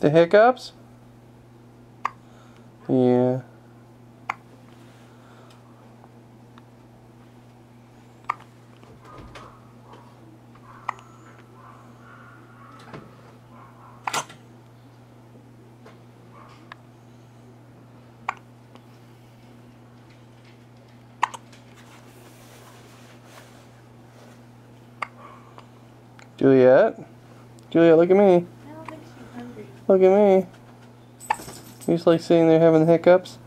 The hiccups? Yeah. Juliet? Juliet, look at me. I don't think she's hungry. Look at me. You just like sitting there having hiccups?